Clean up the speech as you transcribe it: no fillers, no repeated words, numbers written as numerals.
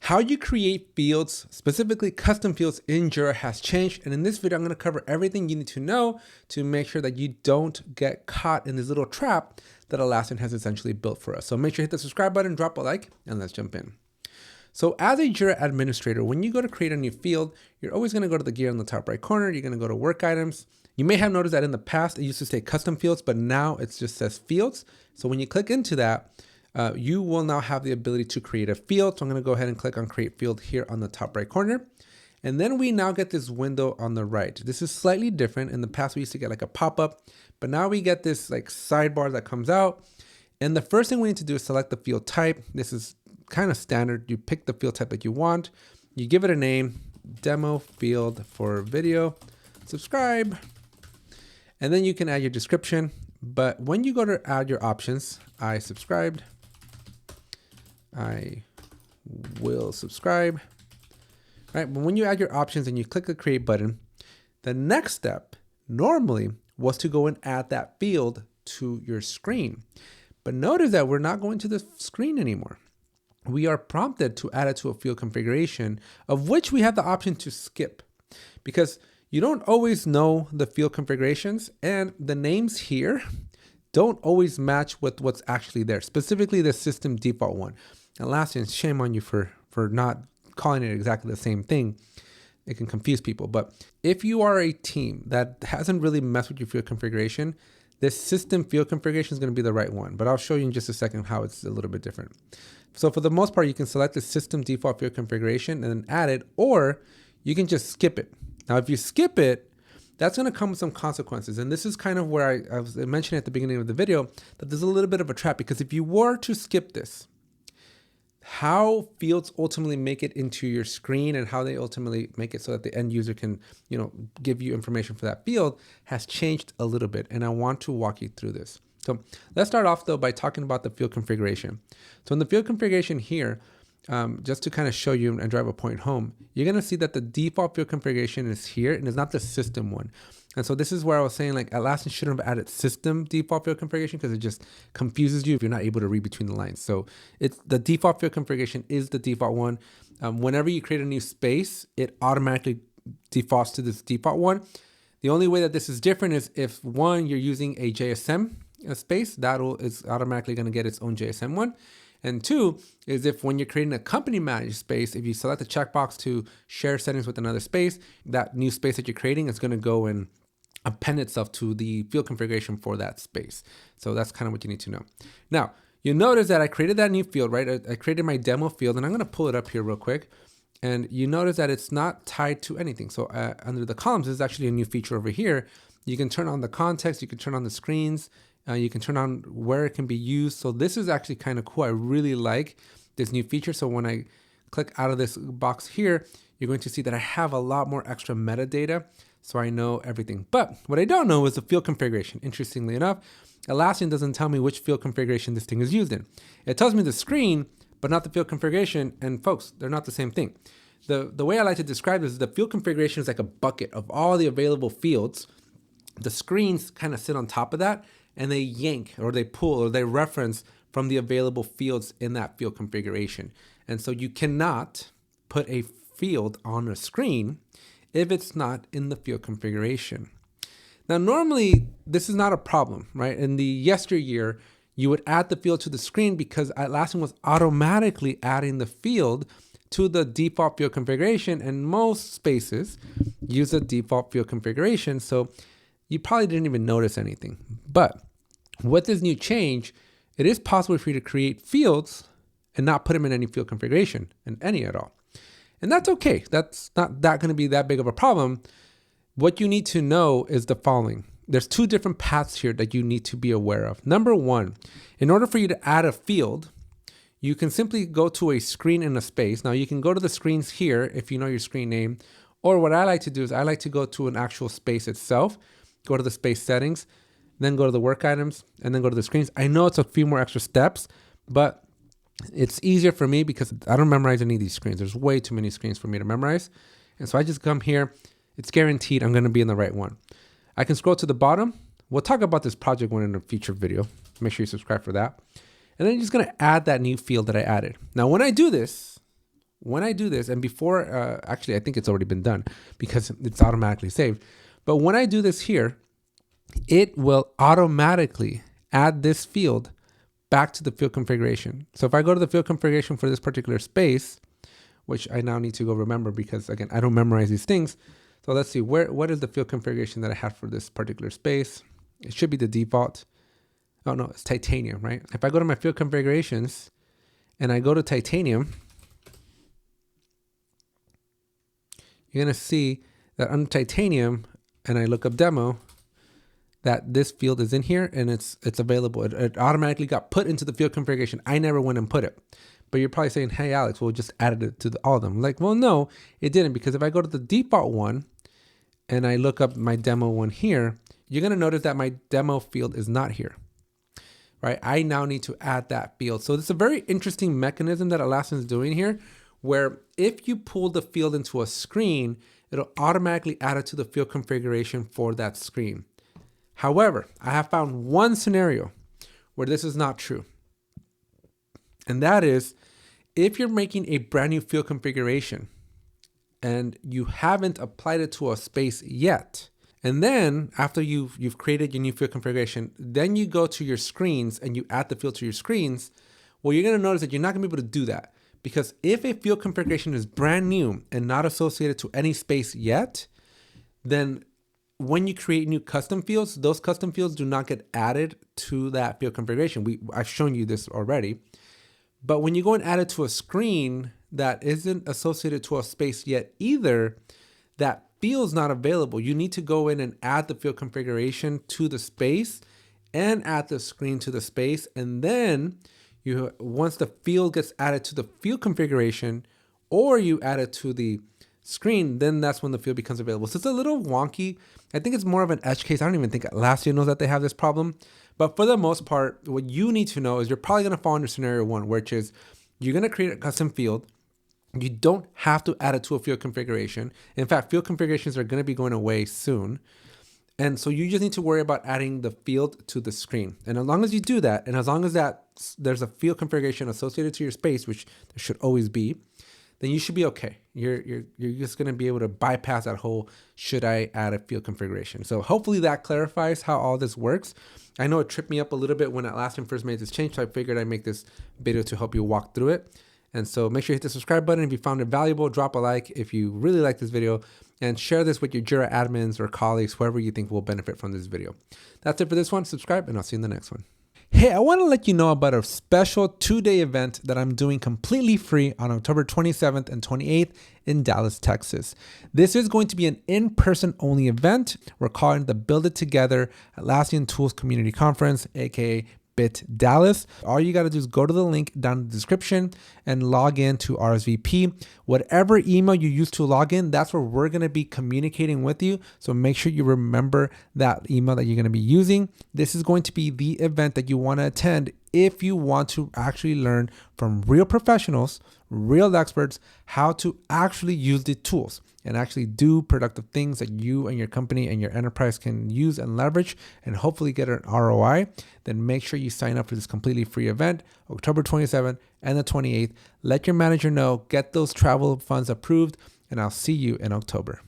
How you create fields, specifically custom fields in Jira, has changed. And in this video, I'm going to cover everything you need to know to make sure that you don't get caught in this little trap that Atlassian has essentially built for us. So make sure you hit the subscribe button, drop a like, and let's jump in. So as a Jira administrator, when you go to create a new field, you're always going to go to the gear in the top right corner. You're going to go to work items. You may have noticed that in the past, it used to say custom fields, but now it just says fields. So when you click into that, you will now have the ability to create a field. So I'm going to go ahead and click on create field here on the top right corner. And then we now get this window on the right. This is slightly different. In the past, we used to get like a pop-up, but now we get this like sidebar that comes out. And the first thing we need to do is select the field type. This is kind of standard. You pick the field type that you want. You give it a name, demo field for video, subscribe. And then you can add your description. But when you go to add your options, I subscribed, I will subscribe, right? But when you add your options and you click the create button, the next step normally was to go and add that field to your screen. But notice that we're not going to the screen anymore. We are prompted to add it to a field configuration, of which we have the option to skip, because you don't always know the field configurations, and the names here don't always match with what's actually there, specifically the system default one. Atlassian, shame on you for not calling it exactly the same thing. It can confuse people. But if you are a team that hasn't really messed with your field configuration, this system field configuration is going to be the right one. But I'll show you in just a second how it's a little bit different. So for the most part, you can select the system default field configuration and then add it, or you can just skip it. Now, if you skip it, that's going to come with some consequences. And this is kind of where I was mentioning at the beginning of the video that there's a little bit of a trap, because if you were to skip this, how fields ultimately make it into your screen and how they ultimately make it so that the end user can, give you information for that field has changed a little bit. And I want to walk you through this. So let's start off though by talking about the field configuration. So in the field configuration here, just to kind of show you and drive a point home, you're going to see that the default field configuration is here and it's not the system one. And so this is where I was saying like Atlassian shouldn't have added system default field configuration, because it just confuses you if you're not able to read between the lines. So it's the default field configuration is the default one. Whenever you create a new space, it automatically defaults to this default one. The only way that this is different is if one, you're using a JSM space, is automatically going to get its own JSM one. And two is if when you're creating a company managed space, if you select the checkbox to share settings with another space, that new space that you're creating is going to go and append itself to the field configuration for that space. So that's kind of what you need to know. Now, you'll notice that I created that new field, right? I created my demo field, and I'm going to pull it up here real quick. And you notice that it's not tied to anything. So under the columns, there's actually a new feature over here. You can turn on the context, you can turn on the screens, you can turn on where it can be used. So this is actually kind of cool. I really like this new feature. So when I click out of this box here, you're going to see that I have a lot more extra metadata, so I know everything. But what I don't know is the field configuration. Interestingly enough, Atlassian doesn't tell me which field configuration this thing is used in. It tells me the screen, but not the field configuration. And folks, they're not the same thing. The way I like to describe this is the field configuration is like a bucket of all the available fields. The screens kind of sit on top of that, and they yank or they pull or they reference from the available fields in that field configuration. And so you cannot put a field on a screen if it's not in the field configuration. Now, normally this is not a problem, right? In the yesteryear, you would add the field to the screen because Atlassian was automatically adding the field to the default field configuration, and most spaces use a default field configuration. So you probably didn't even notice anything. But with this new change, it is possible for you to create fields and not put them in any field configuration, in any at all. And that's okay. That's not going to be that big of a problem. What you need to know is the following. There's two different paths here that you need to be aware of. Number one, in order for you to add a field, you can simply go to a screen in a space. Now you can go to the screens here if you know your screen name, or what I like to do is I like to go to an actual space itself, go to the space settings, then go to the work items, and then go to the screens. I know it's a few more extra steps, but it's easier for me because I don't memorize any of these screens. There's way too many screens for me to memorize. And so I just come here. It's guaranteed I'm going to be in the right one. I can scroll to the bottom. We'll talk about this project one in a future video. Make sure you subscribe for that. And then you're just going to add that new field that I added. Now, when I do this, when I do this, and before, actually, I think it's already been done because it's automatically saved. But when I do this here, it will automatically add this field back to the field configuration. So if I go to the field configuration for this particular space, which I now need to go remember because again, I don't memorize these things. So let's see, what is the field configuration that I have for this particular space? It should be the default. Oh no, it's titanium, right? If I go to my field configurations and I go to titanium, you're gonna see that under titanium, and I look up demo, that this field is in here and it's available. It automatically got put into the field configuration. I never went and put it. But you're probably saying, hey, Alex, well, just added it to all of them. Like, well, no, it didn't, because if I go to the default one and I look up my demo one here, you're going to notice that my demo field is not here, right? I now need to add that field. So it's a very interesting mechanism that Atlassian is doing here, where if you pull the field into a screen, it'll automatically add it to the field configuration for that screen. However, I have found one scenario where this is not true. And that is if you're making a brand new field configuration and you haven't applied it to a space yet, and then after you've created your new field configuration, then you go to your screens and you add the field to your screens, well, you're going to notice that you're not going to be able to do that. Because if a field configuration is brand new and not associated to any space yet, then when you create new custom fields, those custom fields do not get added to that field configuration. I've shown you this already. But when you go and add it to a screen that isn't associated to a space yet either, that field's not available. You need to go in and add the field configuration to the space and add the screen to the space. And then once the field gets added to the field configuration, or you add it to the screen, then that's when the field becomes available. So it's a little wonky. I think it's more of an edge case. I don't even think Atlassian knows that they have this problem. But for the most part, what you need to know is you're probably going to fall under scenario one, which is you're going to create a custom field. You don't have to add it to a field configuration. In fact, field configurations are going to be going away soon. And so you just need to worry about adding the field to the screen. And as long as you do that, and as long as there's a field configuration associated to your space, which there should always be, then you should be okay. You're just going to be able to bypass that whole should I add a field configuration. So hopefully that clarifies how all this works. I know it tripped me up a little bit when Atlassian first made this change, so I figured I'd make this video to help you walk through it. And so make sure you hit the subscribe button if you found it valuable. Drop a like if you really like this video, and share this with your Jira admins or colleagues, whoever you think will benefit from this video. That's it for this one. Subscribe, and I'll see you in the next one. Hey, I want to let you know about a special 2-day event that I'm doing completely free on October 27th and 28th in Dallas, Texas. This is going to be an in-person only event. We're calling the Build It Together Atlassian Tools Community Conference, aka BIT Dallas. All you got to do is go to the link down in the description and log in to RSVP. Whatever email you use to log in, that's where we're going to be communicating with you. So make sure you remember that email that you're going to be using. This is going to be the event that you want to attend if you want to actually learn from real professionals, real experts, how to actually use the tools and actually do productive things that you and your company and your enterprise can use and leverage and hopefully get an ROI. Then make sure you sign up for this completely free event, October 27th and the 28th. Let your manager know, get those travel funds approved, and I'll see you in October.